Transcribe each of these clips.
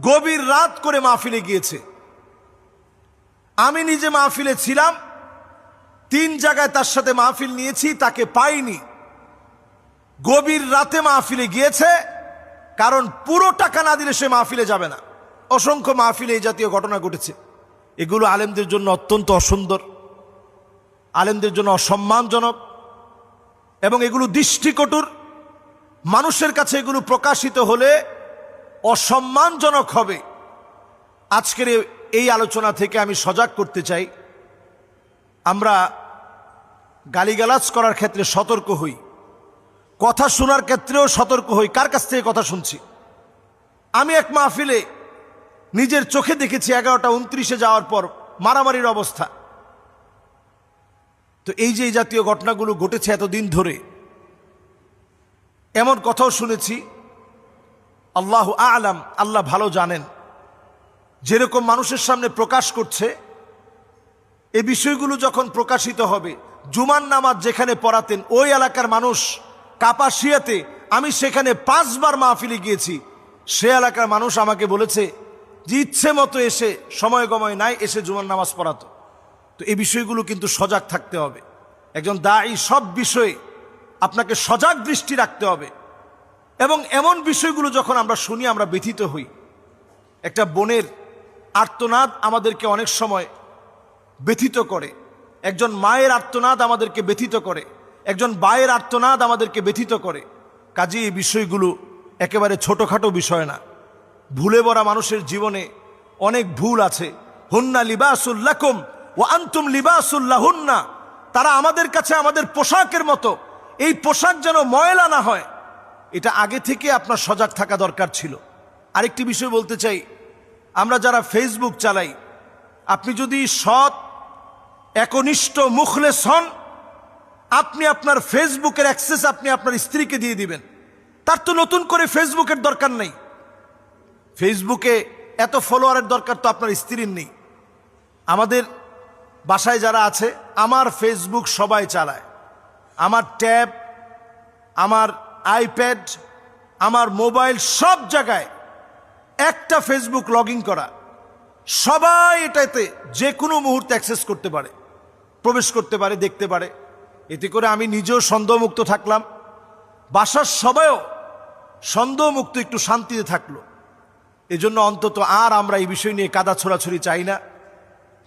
গভীর রাত করে মাহফিলে গিয়েছে। আমি নিজে মাহফিলে ছিলাম, 3 জায়গায় তার সাথে মাহফিল নিয়েছি, তাকে পাইনি। গভীর রাতে মাহফিলে গিয়েছে, কারণ পুরো টাকা না দিলে সে মাহফিলে যাবে না। অসংখ্য মাহফিলে এই জাতীয় ঘটনা ঘটেছে। এগুলো আলেমদের জন্য অত্যন্ত অসুন্দর, আলেমদের জন্য অসম্মানজনক, এবং এগুলো দৃষ্টিকটুর। মানুষের কাছে এগুলো প্রকাশিত হলে অসম্মানজনক হবে। আজকের এই আলোচনা থেকে আমি সজাগ করতে চাই, আমরা গালিগালাজ করার ক্ষেত্রে সতর্ক হই, কথা শোনার ক্ষেত্রেও সতর্ক হই। কার কাছ থেকে কথা শুনছি? আমি এক মাহফিলে নিজের চোখে দেখেছি 11:29 যাওয়ার পর মারামারির অবস্থা। তো এই যে এই জাতীয় ঘটনাগুলো ঘটেছে এতদিন ধরে, এমন কথাও শুনেছি, আল্লাহু আ'লাম, আল্লাহ ভালো জানেন, যেরকম মানুষের সামনে প্রকাশ করছে, এই বিষয়গুলো যখন প্রকাশিত হবে, জুমার নামাজ যেখানে পড়াতেন ওই এলাকার মানুষ কাপাসিয়াতে, আমি সেখানে 5 বার মাহফিলে গিয়েছি। সে এলাকার মানুষ আমাকে বলেছে যে ইচ্ছে মতো এসে, সময় গময় নাই, এসে জুমার নামাজ পড়াতো। তো এই বিষয়গুলো কিন্তু সজাগ থাকতে হবে। একজন দায়ী সব বিষয়ে আপনাকে সজাগ দৃষ্টি রাখতে হবে। এবং এমন বিষয়গুলো যখন আমরা শুনি আমরা ব্যথিত হই। একটা বোনের আর্তনাদ আমাদেরকে অনেক সময় ব্যথিত করে, একজন মায়ের আর্তনাদ আমাদেরকে ব্যথিত করে, একজন ভাইয়ের আর্তনাদ আমাদেরকে ব্যথিত করে। কাজে এই বিষয়গুলো একেবারে ছোটখাটো বিষয় না। ভুলে ভরা মানুষের জীবনে অনেক ভুল আছে। হুন্না লিবাসুল লাকুম ওয়া আনতুম লিবাসুল লাহুন্না, তারা আমাদের কাছে আমাদের পোশাকের মতো। এই পোশাক যেন ময়লা না হয়, এটা আগে থেকে আপনার সজাগ থাকা দরকার ছিল। আরেকটি বিষয় বলতে চাই, আমরা যারা ফেসবুক চালাই, আপনি যদি সৎ একনিষ্ঠ মুখলেস হন, আপনি আপনার ফেসবুকের অ্যাক্সেস আপনি আপনার স্ত্রীকে দিয়ে দিবেন। তার তো নতুন করে ফেসবুকের দরকার নেই। ফেসবুকে এত ফলোয়ারের দরকার তো আপনার স্ত্রীর নেই। আমাদের বাসায় যারা আছে, আমার ফেসবুক সবাই চালায়। আমার ট্যাব, আমার আইপ্যাড, আমার মোবাইল, সব জায়গায় একটা ফেসবুক লগ ইন করা। সবাই এটাতে যে কোনো মুহূর্তে অ্যাক্সেস করতে পারে, প্রবেশ করতে পারে, দেখতে পারে। এতে করে আমি নিজেও সন্দেহমুক্ত থাকলাম, বাসার সবাইও সন্দেহমুক্ত, একটু শান্তিতে থাকলো। এজন্য অন্তত আর আমরা এই বিষয় নিয়ে কাদা ছোড়াছড়ি চাই না।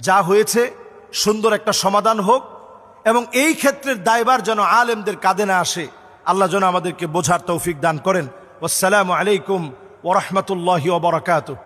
যা হয়েছে সুন্দর একটা সমাধান হোক, এবং এই ক্ষেত্রের দায়ভার যেন আলেমদের কাঁধে না আসে। আল্লাহ যেন আমাদেরকে বোঝার তৌফিক দান করেন। আসসালামু আলাইকুম ওয়া রাহমাতুল্লাহি ওয়া বারাকাতুহু।